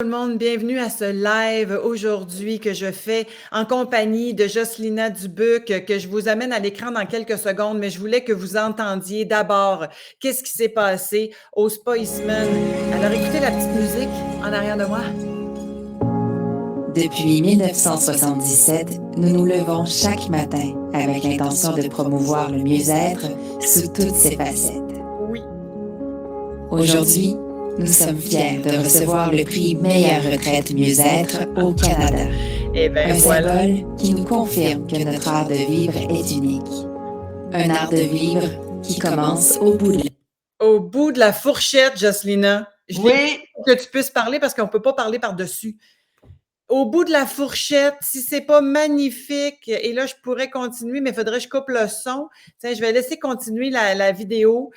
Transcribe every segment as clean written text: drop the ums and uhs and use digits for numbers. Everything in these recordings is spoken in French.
Tout le monde, bienvenue à ce live aujourd'hui que je fais en compagnie de Jocelyna Dubuc, que je vous amène à l'écran dans quelques secondes, mais je voulais que vous entendiez d'abord qu'est-ce qui s'est passé au Spa Eastman. Alors écoutez la petite musique en arrière de moi. Depuis 1977, nous nous levons chaque matin avec l'intention de promouvoir le mieux-être sous toutes ses facettes. Oui. Aujourd'hui, nous sommes fiers de recevoir le prix Meilleure retraite mieux-être au Canada. Et bien Un voilà. symbole qui nous confirme que notre art de vivre est unique. Un art de vivre qui commence Au bout de la fourchette, Jocelyna. Oui. Que tu puisses parler parce qu'on ne peut pas parler par-dessus. Au bout de la fourchette, si c'est pas magnifique, et là, je pourrais continuer, mais il faudrait que je coupe le son. Tiens, je vais laisser continuer la vidéo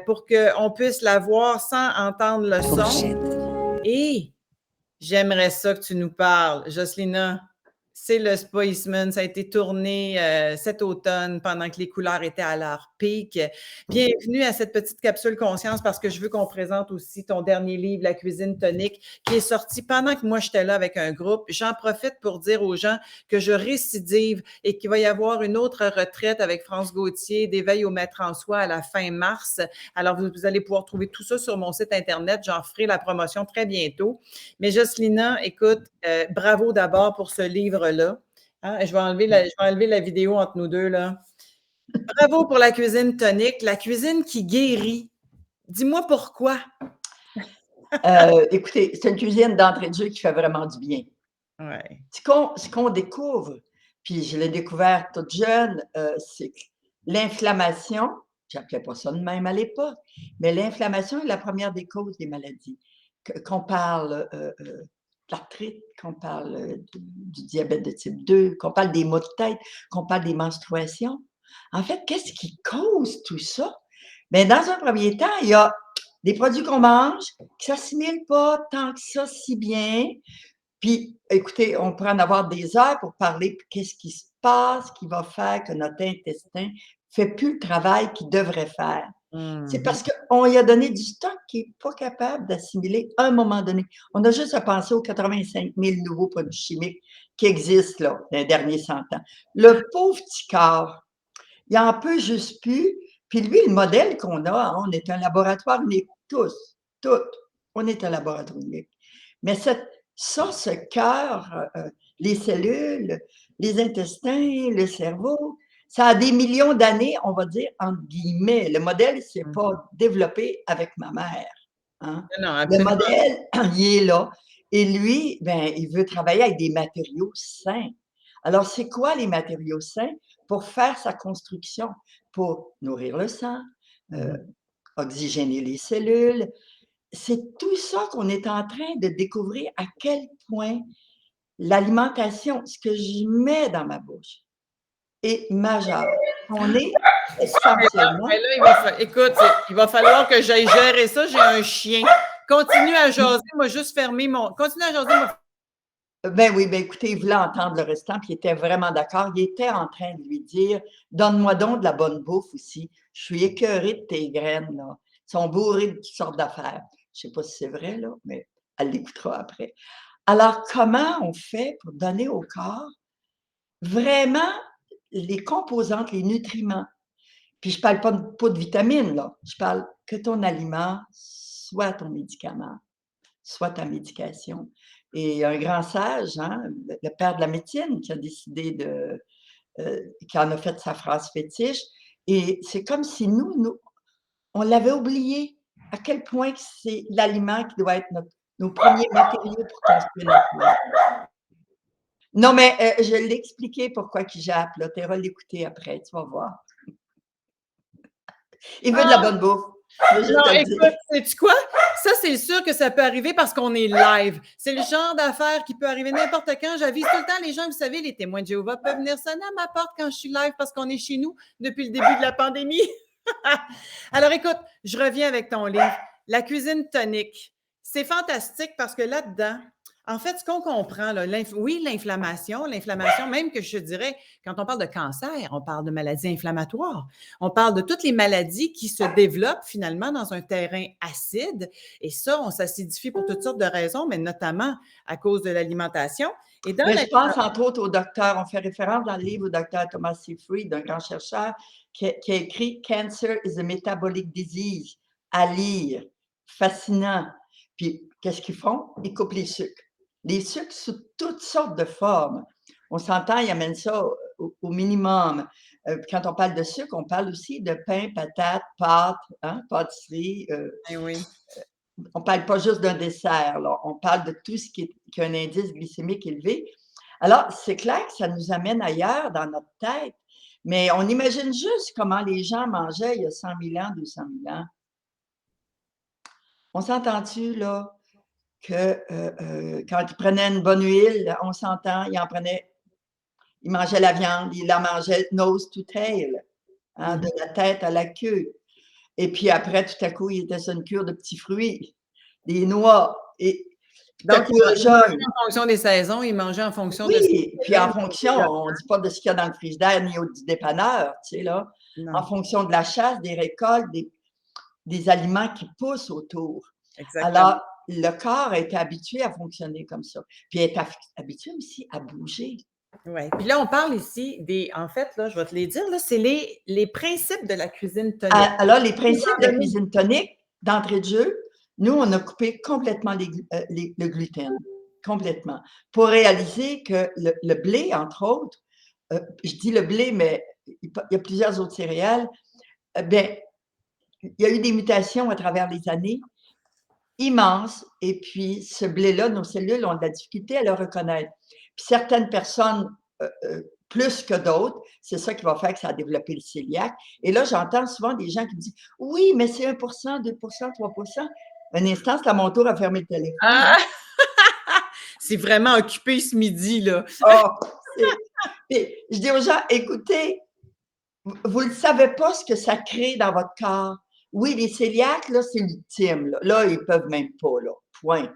pour qu'on puisse la voir sans entendre le son. Et j'aimerais ça que tu nous parles, Jocelyna. C'est le Spa Eastman. Ça a été tourné cet automne pendant que les couleurs étaient à leur pic. Bienvenue à cette petite capsule conscience parce que je veux qu'on présente aussi ton dernier livre, La cuisine tonique, qui est sorti pendant que moi j'étais là avec un groupe. J'en profite pour dire aux gens que je récidive et qu'il va y avoir une autre retraite avec France Gauthier d'éveil au maître en soi à la fin mars. Alors, vous allez pouvoir trouver tout ça sur mon site Internet. J'en ferai la promotion très bientôt. Mais Jocelyna, écoute, bravo d'abord pour ce livre-là. Hein? Je vais enlever la vidéo entre nous deux, là. Bravo pour la cuisine tonique, la cuisine qui guérit. Dis-moi pourquoi. Écoutez, c'est une cuisine d'entrée de jeu qui fait vraiment du bien. Ouais. Ce qu'on découvre, puis je l'ai découvert toute jeune, c'est que l'inflammation, j'appelais pas ça de même à l'époque, mais l'inflammation est la première des causes des maladies. Qu'on parle de l'arthrite, qu'on parle du diabète de type 2, qu'on parle des maux de tête, qu'on parle des menstruations. En fait, qu'est-ce qui cause tout ça? Bien, dans un premier temps, il y a des produits qu'on mange qui ne s'assimilent pas tant que ça si bien. Puis, écoutez, on pourrait en avoir des heures pour parler de qu'est-ce qui se passe, qui va faire que notre intestin ne fait plus le travail qu'il devrait faire. C'est parce qu'on lui a donné du stock qu'il n'est pas capable d'assimiler à un moment donné. On a juste à penser aux 85 000 nouveaux produits chimiques qui existent là, dans les derniers 100 ans. Le pauvre petit corps, il n'en peut juste plus. Puis lui, le modèle qu'on a, hein, on est un laboratoire unique, tous, toutes. On est un laboratoire unique. Mais ce cœur, les cellules, les intestins, le cerveau, ça a des millions d'années, on va dire, entre guillemets. Le modèle ne s'est pas développé avec ma mère. Hein? Non, le modèle, il est là. Et lui, ben, il veut travailler avec des matériaux sains. Alors, c'est quoi les matériaux sains? Pour faire sa construction, pour nourrir le sang, oxygéner les cellules. C'est tout ça qu'on est en train de découvrir, à quel point l'alimentation, ce que je mets dans ma bouche, est majeur. On est essentiellement… Écoute, il va falloir que j'aille gérer ça. J'ai un chien. Continue à jaser. Moi, juste fermer mon… Continue à jaser. Ben oui, ben écoutez, il voulait entendre le restant, puis il était vraiment d'accord. Il était en train de lui dire: «Donne-moi donc de la bonne bouffe aussi. Je suis écœurée de tes graines, là. Ils sont bourrées de toutes sortes d'affaires». Je ne sais pas si c'est vrai, là, mais elle l'écoutera après. Alors, comment on fait pour donner au corps vraiment les composantes, les nutriments? Puis je ne parle pas de vitamines, là. Je parle que ton aliment soit ton médicament, soit ta médication. Et un grand sage, hein, le père de la médecine, qui a décidé qui en a fait sa phrase fétiche. Et c'est comme si nous, on l'avait oublié, à quel point que c'est l'aliment qui doit être nos premiers matériaux pour construire notre corps. Non, mais je l'ai expliqué pourquoi qu'il jappe, là. Tu iras l'écouter après, tu vas voir. Il veut de la bonne bouffe. Non, écoute, sais-tu quoi? Ça, c'est sûr que ça peut arriver parce qu'on est live. C'est le genre d'affaire qui peut arriver n'importe quand. J'avise tout le temps les gens, vous savez, les témoins de Jéhovah peuvent venir sonner à ma porte quand je suis live parce qu'on est chez nous depuis le début de la pandémie. Alors, écoute, je reviens avec ton livre. La cuisine tonique. C'est fantastique parce que là-dedans, En fait, ce qu'on comprend, là, oui, l'inflammation, même que je dirais, quand on parle de cancer, on parle de maladies inflammatoires. On parle de toutes les maladies qui se développent finalement dans un terrain acide. Et ça, on s'acidifie pour toutes sortes de raisons, mais notamment à cause de l'alimentation. Et dans Mais la... je pense entre autres au docteur, on fait référence dans le livre au docteur Thomas Seyfried, un grand chercheur, qui a écrit Cancer is a metabolic disease, à lire. Fascinant. Puis, qu'est-ce qu'ils font? Ils coupent les sucres. Les sucres sous toutes sortes de formes. On s'entend, ils amènent ça au minimum. Quand on parle de sucre, on parle aussi de pain, patates, pâtes, pâtisserie. Eh oui. On ne parle pas juste d'un dessert, là. On parle de tout ce qui a un indice glycémique élevé. Alors, c'est clair que ça nous amène ailleurs dans notre tête, mais on imagine juste comment les gens mangeaient il y a 100 000 ans, 200 000 ans. On s'entend-tu, là, que quand ils prenaient une bonne huile, on s'entend, ils mangeaient la viande, ils la mangeaient nose to tail, de la tête à la queue. Et puis après, tout à coup, ils étaient sur une cure de petits fruits, des noix. Et tout à Donc, coup, ils mangeaient en fonction des saisons, ils mangeaient en fonction de... oui, puis en fonction, on ne dit pas de ce qu'il y a dans le frigidaire ni du dépanneur, tu sais, là. Non, En fonction de la chasse, des récoltes, des aliments qui poussent autour. exactement. Alors, le corps a été habitué à fonctionner comme ça. Puis il est habitué aussi à bouger. Oui. Puis là, on parle ici en fait, là, je vais te les dire, là, c'est les principes de la cuisine tonique. Alors, les principes de la cuisine tonique, d'entrée de jeu, nous, on a coupé complètement le gluten. Complètement. Pour réaliser que le blé, entre autres, je dis le blé, mais il y a plusieurs autres céréales, bien, il y a eu des mutations à travers les années immenses, et puis ce blé-là, nos cellules ont de la difficulté à le reconnaître. Puis certaines personnes, plus que d'autres, c'est ça qui va faire que ça a développé le cœliaque. Et là, j'entends souvent des gens qui me disent « Oui, mais c'est 1 2 3 ». Un instant, c'est à mon tour à fermer le téléphone. Ah! C'est vraiment occupé ce midi, là. Oh, je dis aux gens, écoutez, vous ne savez pas ce que ça crée dans votre corps. Oui, les cœliaques, là, c'est l'ultime. Là, ils ne peuvent même pas, là. Point.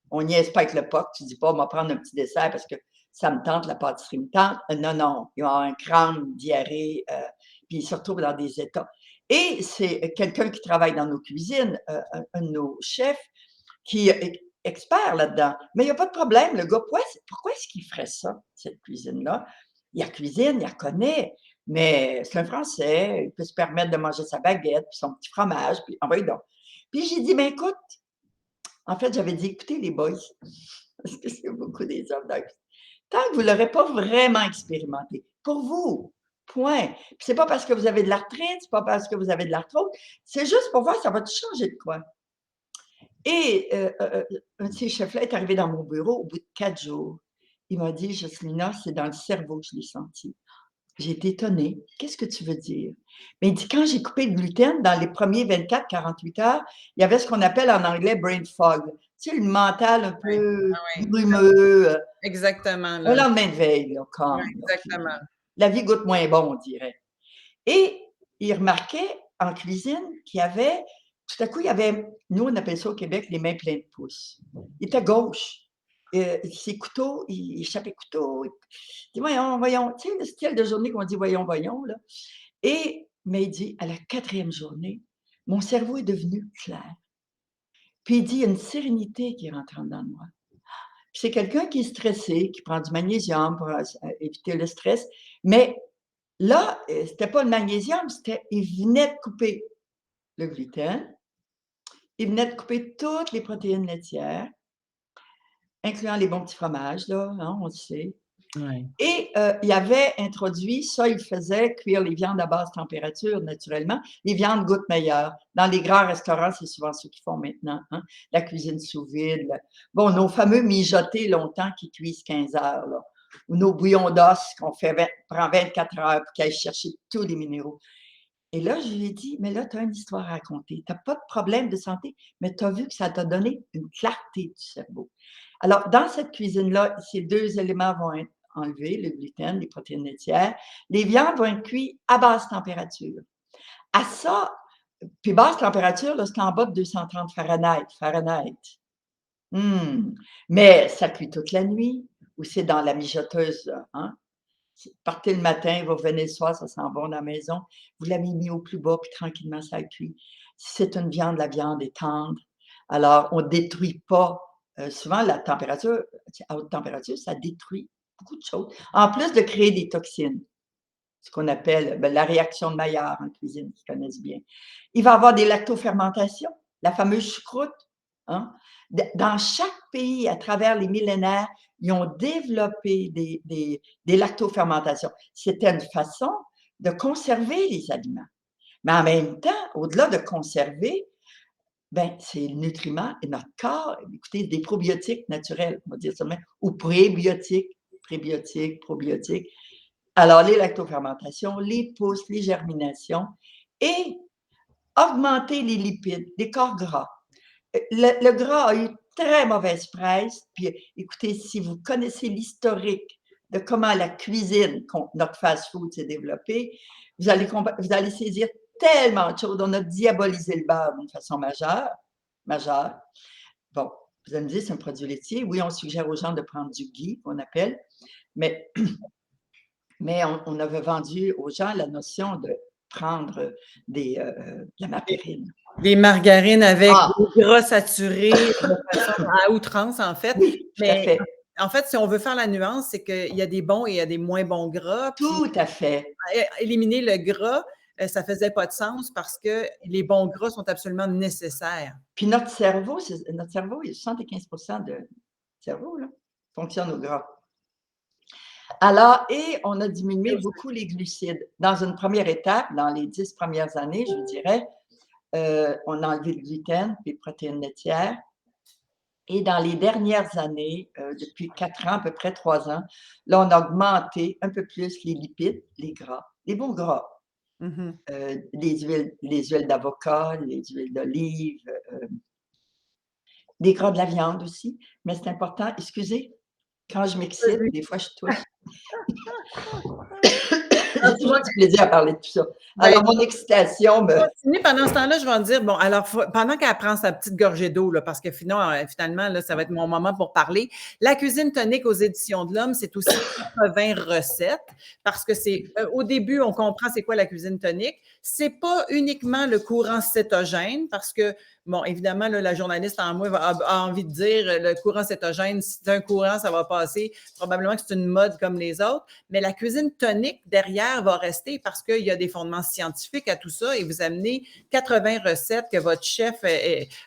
On niaise pas avec le pot. Tu ne dis pas, on va prendre un petit dessert parce que ça me tente, la pâtisserie me tente. Non, non. Ils ont un crâne, une diarrhée, puis ils se retrouvent dans des états. Et c'est quelqu'un qui travaille dans nos cuisines, un de nos chefs, qui est expert là-dedans. Mais il n'y a pas de problème. Le gars, pourquoi est-ce qu'il ferait ça, cette cuisine-là? Il a cuisine, il la connaît, mais c'est un Français, il peut se permettre de manger sa baguette, puis son petit fromage, puis envoyez donc. Puis j'ai dit, ben écoute, en fait, j'avais dit, écoutez les boys, parce que c'est beaucoup des hommes dans tant que vous ne l'aurez pas vraiment expérimenté, pour vous, point. Puis c'est pas parce que vous avez de l'arthrite, c'est pas parce que vous avez de l'arthrose, c'est juste pour voir si ça va te changer de quoi. Et un de ces chefs-là est arrivé dans mon bureau au bout de 4 jours. Il m'a dit, Jocelyna, c'est dans le cerveau que je l'ai senti. J'ai été étonnée. Qu'est-ce que tu veux dire? Mais il dit, quand j'ai coupé le gluten, dans les premiers 24-48 heures, il y avait ce qu'on appelle en anglais brain fog. Tu sais, le mental un peu brumeux. Exactement. Un lendemain de veille, là, comme. Oui, exactement. La vie goûte moins bon, on dirait. Et il remarquait en cuisine qu'il y avait, tout à coup, il y avait, nous, on appelle ça au Québec, les mains pleines de pouces. Il était gauche. Ses couteaux, il échappait couteau. Il dit, voyons, voyons. Tu sais, le style de journée qu'on dit, voyons, voyons, là. Mais il dit, à la 4e journée, mon cerveau est devenu clair. Puis il dit, il y a une sérénité qui rentre dans moi. Puis c'est quelqu'un qui est stressé, qui prend du magnésium pour éviter le stress. Mais là, c'était pas le magnésium, il venait de couper le gluten, il venait de couper toutes les protéines laitières, incluant les bons petits fromages, là, on le sait. Ouais. Et il avait introduit, ça, il faisait cuire les viandes à basse température, naturellement. Les viandes goûtent meilleures. Dans les grands restaurants, c'est souvent ce qu'ils font maintenant. La cuisine sous vide. Bon, nos fameux mijotés longtemps qui cuisent 15 heures, là. Ou nos bouillons d'os qu'on prend 24 heures pour qu'ils aillent chercher tous les minéraux. Et là, je lui ai dit, mais là, tu as une histoire à raconter. Tu n'as pas de problème de santé, mais tu as vu que ça t'a donné une clarté du cerveau. Alors, dans cette cuisine-là, ces 2 éléments vont être enlevés, le gluten, les protéines laitières. Les viandes vont être cuites à basse température. À ça, puis basse température, là, c'est en bas de 230 Fahrenheit. Mais ça cuit toute la nuit ou c'est dans la mijoteuse, hein? Partez le matin, vous revenez le soir, ça sent bon dans la maison. Vous l'avez mis au plus bas, puis tranquillement, ça cuit. Si c'est une viande, la viande est tendre. Alors, on ne détruit pas. Souvent, la température, à haute température, ça détruit beaucoup de choses. En plus de créer des toxines, ce qu'on appelle la réaction de Maillard en cuisine, qu'ils connaissent bien. Il va y avoir des lactofermentations, la fameuse choucroute. Hein? Dans chaque pays, à travers les millénaires, ils ont développé des lactofermentations. C'était une façon de conserver les aliments. Mais en même temps, au-delà de conserver, ben, c'est le nutriment et notre corps, écoutez, des probiotiques naturels, on va dire ça de même, ou prébiotiques, probiotiques. Alors, les lactofermentations, les pousses, les germinations et augmenter les lipides, les corps gras. Le gras a eu très mauvaise presse. Puis, écoutez, si vous connaissez l'historique de comment la cuisine, notre fast-food s'est développée, vous allez saisir tellement de choses. On a diabolisé le beurre d'une façon majeure. Majeure. Bon, vous allez me dire, c'est un produit laitier. Oui, on suggère aux gens de prendre du ghee, qu'on appelle, mais on avait vendu aux gens la notion de prendre de la margarine. Des margarines avec Ah, des gras saturés de façon à outrance, en fait. oui, tout à Mais fait. en fait, si on veut faire la nuance, c'est qu'il y a des bons et il y a des moins bons gras. Puis Tout à fait. éliminer le gras, ça faisait pas de sens parce que les bons gras sont absolument nécessaires. Puis notre cerveau, il y a 75 de cerveau, là, fonctionne au gras. Alors, et on a diminué beaucoup les glucides. Dans une première étape, dans les 10 premières années, je vous dirais, on a enlevé le gluten, puis les protéines laitières. Et dans les dernières années, depuis 4 ans, à peu près 3 ans, là, on a augmenté un peu plus les lipides, les gras, les bons gras. Mhm. Les huiles d'avocat, les huiles d'olive, des gras de la viande aussi. Mais c'est important, excusez, quand je m'excite, des fois je tousse. J'ai toujours du plaisir à parler de tout ça. Ben, Alors, mon excitation me. continue. Pendant ce temps-là, je vais en dire, bon, alors, pendant qu'elle prend sa petite gorgée d'eau, là, parce que finalement, là, ça va être mon moment pour parler. La cuisine tonique aux Éditions de l'Homme, c'est aussi 80 recettes, parce que au début, on comprend c'est quoi la cuisine tonique. C'est pas uniquement le courant cétogène, parce que, bon, évidemment, là, la journaliste en moi a envie de dire, le courant cétogène, si c'est un courant, ça va passer. Probablement que c'est une mode comme les autres. Mais la cuisine tonique, derrière, va rester parce qu'il y a des fondements scientifiques à tout ça et vous amenez 80 recettes que votre chef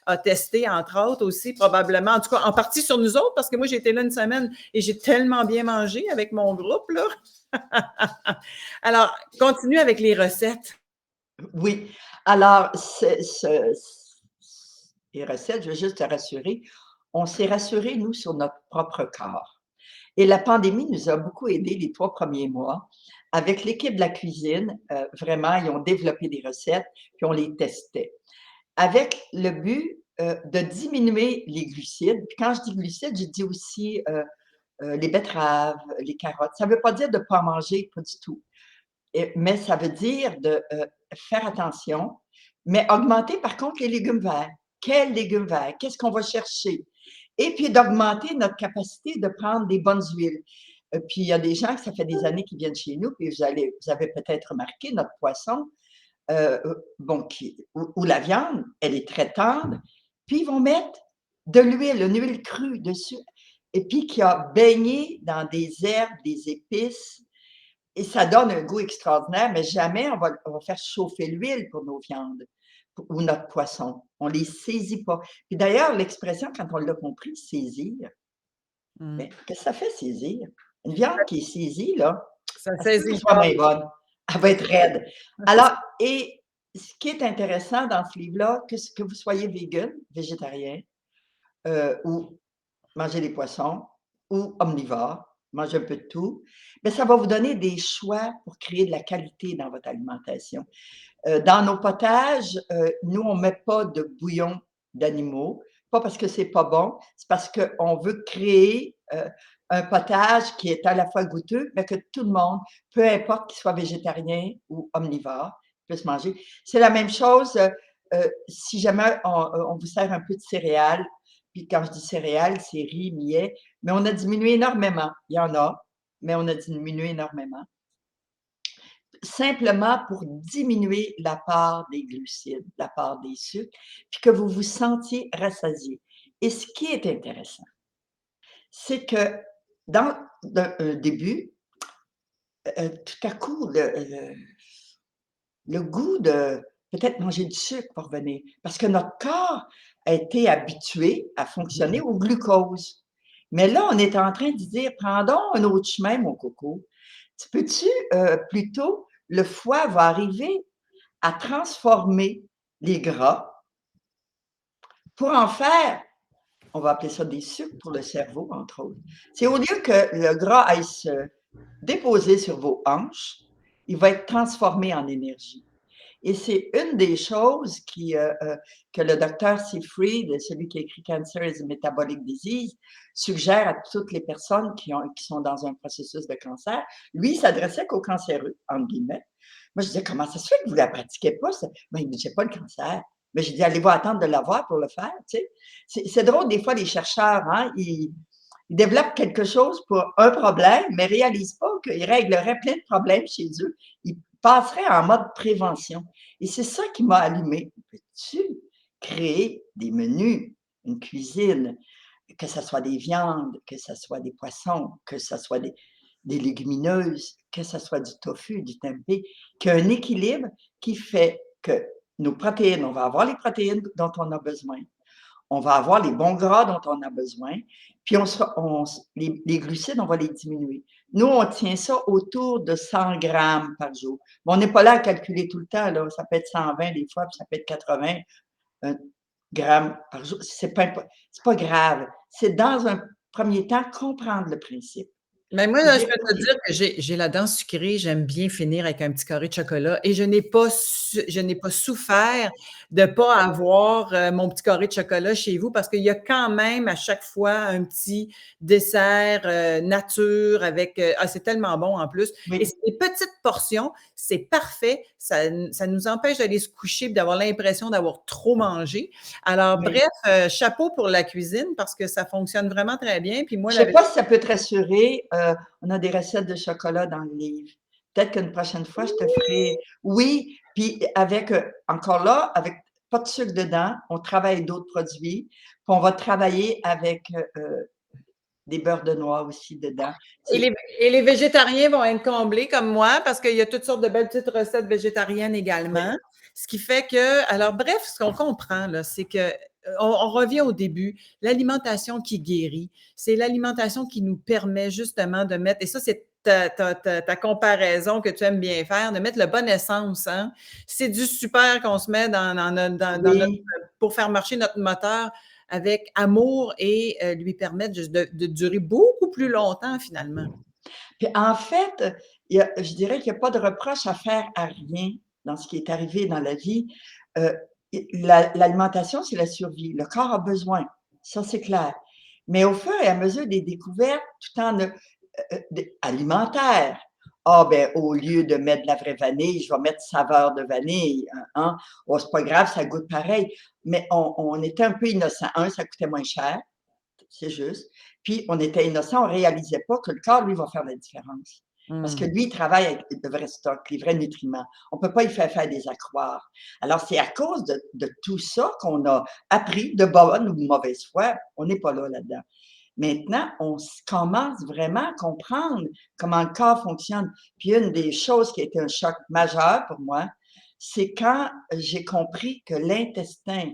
a testées, entre autres aussi, probablement, en tout cas, en partie sur nous autres, parce que moi, j'ai été là une semaine et j'ai tellement bien mangé avec mon groupe, là. Alors, continue avec les recettes. Oui. Alors, les recettes, je veux juste te rassurer, on s'est rassuré, nous, sur notre propre corps. Et la pandémie nous a beaucoup aidés les 3 premiers mois. Avec l'équipe de la cuisine, vraiment, ils ont développé des recettes, puis on les testait. Avec le but, de diminuer les glucides. Puis quand je dis glucides, je dis aussi, les betteraves, les carottes. Ça ne veut pas dire de ne pas en manger, pas du tout. Mais ça veut dire de, faire attention, mais augmenter par contre les légumes verts. Quels légumes verts? Qu'est-ce qu'on va chercher? Et puis d'augmenter notre capacité de prendre des bonnes huiles. Puis il y a des gens que ça fait des années qu'ils viennent chez nous, puis vous avez peut-être remarqué notre poisson, bon, ou la viande, elle est très tendre, puis ils vont mettre de l'huile, une huile crue dessus, et puis qui a baigné dans des herbes, des épices, et ça donne un goût extraordinaire, mais jamais on va faire chauffer l'huile pour nos viandes ou notre poisson. On ne les saisit pas. Puis d'ailleurs, l'expression, quand on l'a compris, saisir, Mm. mais qu'est-ce que ça fait saisir? Une viande qui est saisie, là, Ça elle se peut saisit qu'elle le soit corps. moins bonne. Elle va être raide. Alors, et ce qui est intéressant dans ce livre-là, que vous soyez vegan, végétarien, ou manger des poissons, ou omnivore, manger un peu de tout, mais ça va vous donner des choix pour créer de la qualité dans votre alimentation. Dans nos potages, nous, on ne met pas de bouillon d'animaux, pas parce que c'est pas bon, c'est parce qu'on veut créer, un potage qui est à la fois goûteux, mais que tout le monde, peu importe qu'il soit végétarien ou omnivore, puisse manger. C'est la même chose, si jamais on vous sert un peu de céréales, Puis quand je dis céréales, c'est riz, millet, mais on a diminué énormément. Il y en a, mais on a diminué énormément. Simplement pour diminuer la part des glucides, la part des sucres, puis que vous vous sentiez rassasié. Et ce qui est intéressant, c'est que dans le début, tout à coup, le goût de peut-être manger du sucre va revenir parce que notre corps a été habitué à fonctionner au glucose. Mais là, on est en train de dire: «Prends donc un autre chemin, mon coco. Tu peux-tu, plutôt le foie va arriver à transformer les gras pour en faire, on va appeler ça des sucres pour le cerveau, entre autres. C'est au lieu que le gras aille se déposer sur vos hanches, il va être transformé en énergie. Et c'est une des choses que le docteur Seyfried, celui qui a écrit Cancer is a Metabolic Disease, suggère à toutes les personnes qui sont dans un processus de cancer. Lui, il s'adressait qu'aux cancéreux, entre guillemets. Moi, je disais: «Comment ça se fait que vous ne la pratiquez pas?» Ben, il me dit: «J'ai pas le cancer». Mais j'ai dit: «Allez-vous attendre de l'avoir pour le faire?» Tu sais? C'est drôle, des fois, les chercheurs, hein, ils développent quelque chose pour un problème, mais ne réalisent pas qu'ils régleraient plein de problèmes chez eux. Ils passeraient en mode prévention. Et c'est ça qui m'a allumée. Peux-tu créer des menus, une cuisine, que ce soit des viandes, que ce soit des poissons, que ce soit des légumineuses, que ce soit du tofu, du tempeh, qui a un équilibre qui fait que nos protéines, on va avoir les protéines dont on a besoin, on va avoir les bons gras dont on a besoin, puis les glucides, on va les diminuer. Nous, on tient ça autour de 100 grammes par jour. Mais on n'est pas là à calculer tout le temps, là. Ça peut être 120 des fois, puis ça peut être 80 grammes par jour. C'est pas grave. C'est dans un premier temps comprendre le principe. Mais moi, Et là, je dire: peux te «OK, dire que j'ai la dent sucrée, j'aime bien finir avec un petit carré de chocolat et je n'ai pas souffert de pas avoir, mon petit carré de chocolat chez vous parce qu'il y a quand même à chaque fois un petit dessert, nature avec, c'est tellement bon en plus et oui, c'est des petites portions, c'est parfait, ça nous empêche d'aller se coucher et d'avoir l'impression d'avoir trop mangé. Alors oui». bref, chapeau pour la cuisine parce que ça fonctionne vraiment très bien puis moi Je la sais pas si ça peut te rassurer, on a des recettes de chocolat dans le livre. Peut-être qu'une prochaine fois, je te ferai oui, puis avec, encore là, avec pas de sucre dedans, on travaille d'autres produits, puis on va travailler avec, des beurres de noix aussi dedans. Et C'est les végétariens vont être comblés comme moi parce qu'il y a toutes sortes de belles petites recettes végétariennes oui, également. Ce qui fait que, alors bref, ce qu'on comprend, là, c'est que on revient au début, l'alimentation qui guérit, c'est l'alimentation qui nous permet justement de mettre, et ça, c'est ta comparaison que tu aimes bien faire, de mettre le bon essence. Hein? C'est du super qu'on se met dans notre, oui. pour faire marcher notre moteur avec amour et lui permettre juste de durer beaucoup plus longtemps finalement. Puis en fait, je dirais qu'il y a pas de reproche à faire à rien dans ce qui est arrivé dans la vie. Heu, l'alimentation, c'est la survie. Le corps a besoin, ça c'est clair. Mais au fur et à mesure des découvertes, tout en alimentaires. Ah ben, au lieu de mettre de la vraie vanille, je vais mettre saveur de vanille, hein. Oh, c'est pas grave, ça goûte pareil. Mais on était un peu innocents. Ça coûtait moins cher, c'est juste. Puis on était innocents, on réalisait pas que le corps, lui, va faire la différence. Parce que Mmh. lui, il travaille avec de vrais stocks, les vrais nutriments. On peut pas y faire des accroires. Alors, c'est à cause de tout ça qu'on a appris de bonne ou de mauvaise foi. On n'est pas là, là-dedans. Maintenant, on commence vraiment à comprendre comment le corps fonctionne. Puis une des choses qui a été un choc majeur pour moi, c'est quand j'ai compris que l'intestin,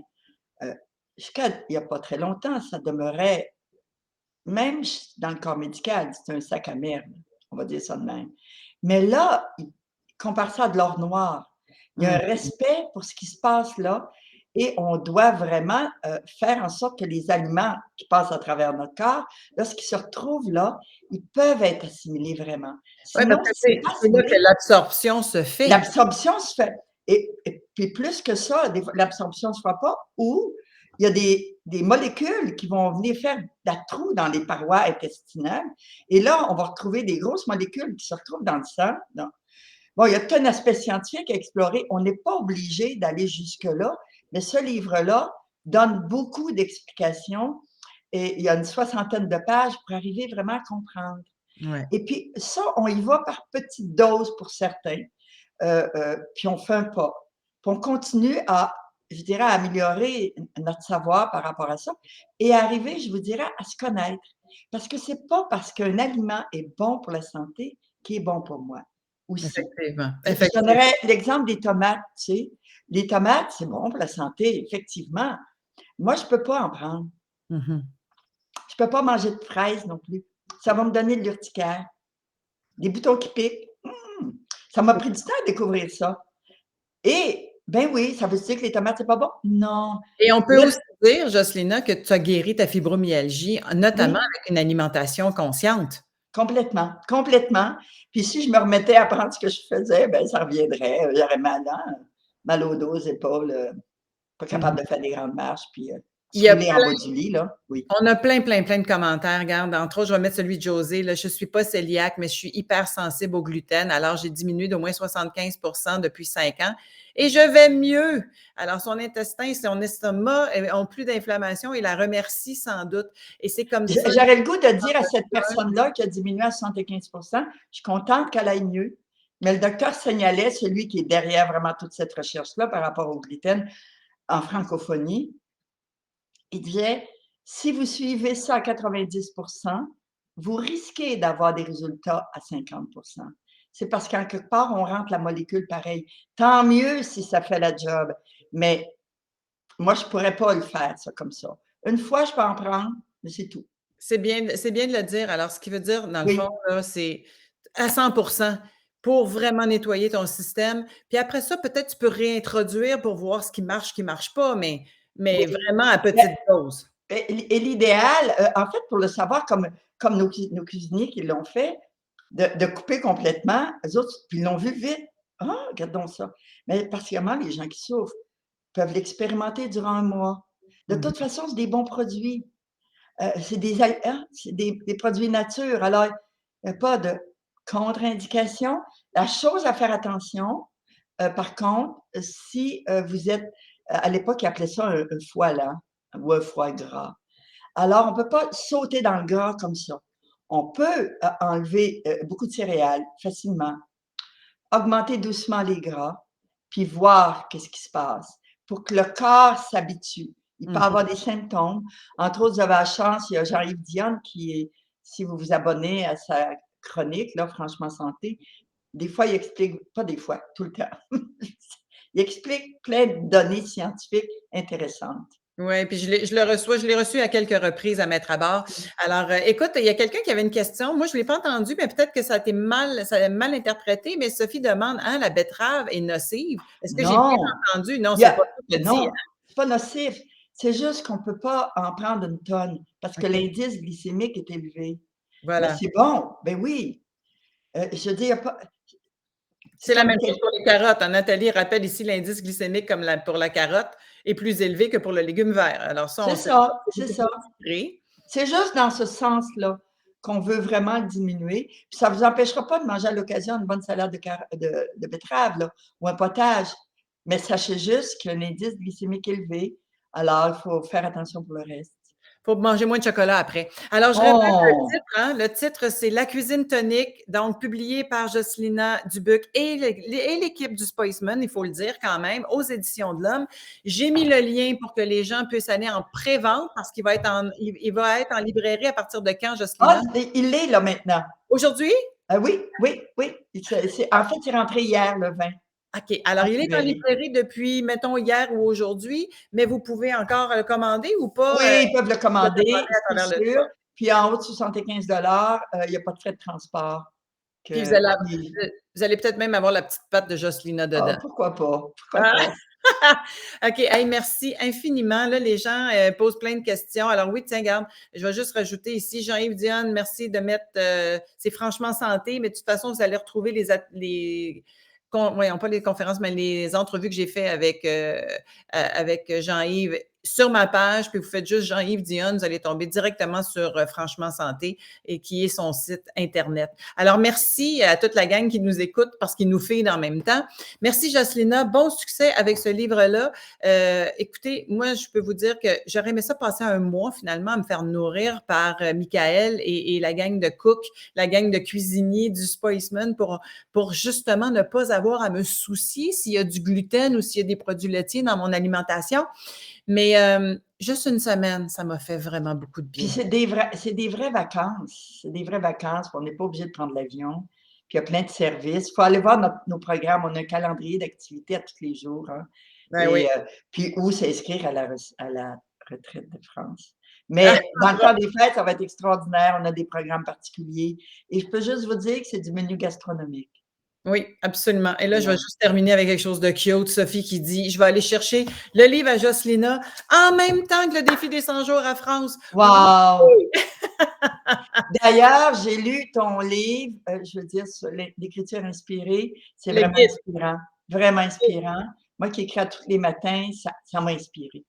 heu, jusqu'à il y a pas très longtemps, ça demeurait même dans le corps médical, c'est un sac à merde, on va dire ça de même. Mais là, ils comparent ça à de l'or noir. Il y a un Mmh. respect pour ce qui se passe là et on doit vraiment, faire en sorte que les aliments qui passent à travers notre corps, lorsqu'ils se retrouvent là, ils peuvent être assimilés vraiment. Oui, parce Sinon, que s'ils sont pas c'est là que assimilés, l'absorption se fait. l'absorption se fait et puis plus que ça, des fois l'absorption ne se fera pas ou il y a des molécules qui vont venir faire la trou dans les parois intestinales et là, on va retrouver des grosses molécules qui se retrouvent dans le sang. Bon, il y a tout un aspect scientifique à explorer. On n'est pas obligé d'aller jusque-là, mais ce livre-là donne beaucoup d'explications Et il y a une 60aine de pages pour arriver vraiment à comprendre. Ouais. Et puis ça, on y va par petites doses pour certains, puis on fait un pas. Puis on continue à, je dirais, à améliorer notre savoir par rapport à ça et arriver, je vous dirais, à se connaître. Parce que c'est pas parce qu'un aliment est bon pour la santé qu'il est bon pour moi aussi. Effectivement, Je effectivement. donnerais l'exemple des tomates, tu sais. Les tomates, c'est bon pour la santé, effectivement. Moi, je peux pas en prendre. Mmh. Je peux pas manger de fraises non plus. Ça va me donner de l'urticaire. Des boutons qui piquent. Ça m'a pris du temps à découvrir ça. Et, ben oui, ça veut dire que les tomates, c'est pas bon? Non. Et on peut Là, aussi dire, Jocelyna, que tu as guéri ta fibromyalgie, notamment oui, avec une alimentation consciente. complètement, complètement. Puis si je me remettais à prendre ce que je faisais, ben ça reviendrait. J'aurais mal, hein, mal au dos, aux épaules, pas Mmh. capable de faire des grandes marches, puis Il se y a rouler en bas du lit, là. Oui. On a plein, plein, plein de commentaires. Regarde, entre autres, je vais mettre celui de José. Là, je ne suis pas cœliaque, mais je suis hyper sensible au gluten. Alors, j'ai diminué d'au moins 75 depuis 5 ans et je vais mieux. Alors, son intestin, son estomac ont plus d'inflammation. Il la remercie sans doute. Et c'est comme ça. J'aurais le goût de dire à cette personne-là qui a diminué à 75 je suis contente qu'elle aille mieux. Mais le docteur signalait, celui qui est derrière vraiment toute cette recherche-là par rapport au gluten en francophonie, il disait, si vous suivez ça à 90 vous risquez d'avoir des résultats à 50 C'est parce qu'en quelque part, on rentre la molécule pareil. Tant mieux si ça fait la job, mais moi, je ne pourrais pas le faire, ça, comme ça. Une fois, je peux en prendre, mais c'est tout. C'est bien de le dire. Alors, ce qui veut dire, dans le fond, Oui, là, c'est à 100 pour vraiment nettoyer ton système. Puis après ça, peut-être tu peux réintroduire pour voir ce qui marche pas, mais oui. vraiment à Ben, petite dose. et l'idéal, en fait, pour le savoir, comme nos cuisiniers qui l'ont fait, de couper complètement, eux autres, puis ils l'ont vu vite. Ah, regardons ça. Mais particulièrement les gens qui souffrent peuvent l'expérimenter durant un mois. De Mmh. toute façon, c'est des bons produits. C'est des produits nature. Alors, il n'y a pas de contre-indication. La chose à faire attention, par contre, si, vous êtes à l'époque, ils appelaient ça un foie lent ou un foie gras. Alors, on ne peut pas sauter dans le gras comme ça. On peut, enlever, beaucoup de céréales facilement, augmenter doucement les gras, puis voir qu'est-ce qui se passe pour que le corps s'habitue. Il peut Mmh. avoir des symptômes. Entre autres, vous avez la chance, il y a Jean-Yves Dionne qui est, si vous vous abonnez à sa chronique, là, Franchement Santé, des fois, il explique, pas des fois, tout le temps, il explique plein de données scientifiques intéressantes. Oui, puis je l'ai reçu à quelques reprises à mettre à bord. Alors, écoute, il y a quelqu'un qui avait une question. Moi, je ne l'ai pas entendu, mais peut-être que ça a mal interprété, mais Sophie demande, hein, la betterave est nocive. Est-ce que j'ai bien Non, entendu? Non, il y c'est pas a ça que tu dis. non, c'est pas nocif. C'est juste qu'on ne peut pas en prendre une tonne parce que OK, l'indice glycémique est élevé. Mais voilà. c'est bon, ben oui. Je veux dire, il y a pas c'est C'est la comme même chose pour les carottes, hein. Nathalie rappelle ici l'indice glycémique comme pour la carotte est plus élevé que pour le légume vert. Alors ça, on sait ça, c'est c'est beaucoup ça. plus sucré. C'est juste dans ce sens-là qu'on veut vraiment le diminuer. Puis ça ne vous empêchera pas de manger à l'occasion une bonne salade de betterave là, ou un potage. Mais sachez juste qu'il y a un indice glycémique élevé, alors il faut faire attention pour le reste. Faut manger moins de chocolat après. Alors, je répète le Oh! titre, hein. Le titre, c'est La cuisine tonique, donc publié par Jocelyna Dubuc et l'équipe du Spiceman, il faut le dire quand même, aux Éditions de l'Homme. J'ai mis le lien pour que les gens puissent aller en pré-vente parce qu'il va être il va être en librairie à partir de quand, Ah, Jocelyna? il l'est là maintenant. Aujourd'hui? Ah oui, oui, oui. En fait, il est rentré hier, le 20, OK. en Alors, il est en librairie. librairie depuis, mettons, hier ou aujourd'hui, mais vous pouvez encore le commander ou pas? Oui, ils peuvent le Le commander, commander à c'est travers le sûr. site. Puis en haut de 75 il n'y a pas de frais de transport. Puis Puis vous allez peut-être même avoir la petite patte de Jocelyna ah, dedans. pourquoi pas? Pourquoi Ah! pas? OK. Hey, merci infiniment. Là, les gens posent plein de questions. Alors oui, tiens, regarde, je vais juste rajouter ici, Jean-Yves Dionne, merci de mettre, c'est franchement santé, mais de toute façon, vous allez retrouver voyons, pas les conférences, mais les entrevues que j'ai faites avec Jean-Yves sur ma page, puis vous faites juste Jean-Yves Dionne, vous allez tomber directement sur Franchement Santé et qui est son site Internet. Alors, merci à toute la gang qui nous écoute parce qu'ils nous feedent en même temps. Merci, Jocelyna. Bon succès avec ce livre-là. Écoutez, moi, je peux vous dire que j'aurais aimé ça passer un mois, finalement, à me faire nourrir par Michael et la gang de cooks, la gang de cuisiniers du Spiceman pour justement ne pas avoir à me soucier s'il y a du gluten ou s'il y a des produits laitiers dans mon alimentation. Mais juste une semaine, ça m'a fait vraiment beaucoup de Puis bien. c'est des vraies vacances. C'est des vraies vacances, puis on n'est pas obligé de prendre l'avion. Puis il y a plein de services. Il faut aller voir nos programmes. On a un calendrier d'activités à tous les jours, hein. Ben oui. Puis où s'inscrire à la retraite de France. Mais dans le temps des fêtes, ça va être extraordinaire. On a des programmes particuliers. Et je peux juste vous dire que c'est du menu gastronomique. Oui, absolument. Et là, je vais Ouais. juste terminer avec quelque chose de cute. Sophie qui dit, je vais aller chercher le livre à Jocelyna en même temps que le défi des 100 jours à France. Wow! D'ailleurs, j'ai lu ton livre, je veux dire, sur l'écriture inspirée. C'est Le vraiment guide. inspirant, vraiment inspirant. Moi qui écris tous les matins, ça m'a inspiré.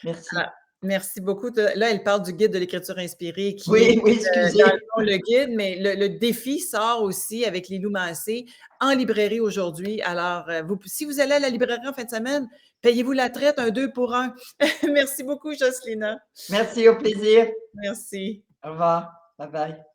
Merci. Ah, merci beaucoup. Là, elle parle du guide de l'écriture inspirée qui Oui, est oui, dans excusez. le fond le guide, mais le défi sort aussi avec Lilou Massé en librairie aujourd'hui. Alors, si vous allez à la librairie en fin de semaine, payez-vous la traite, un 2 pour 1. Merci beaucoup, Jocelyna. Merci, au plaisir. Merci. Au revoir. Bye bye.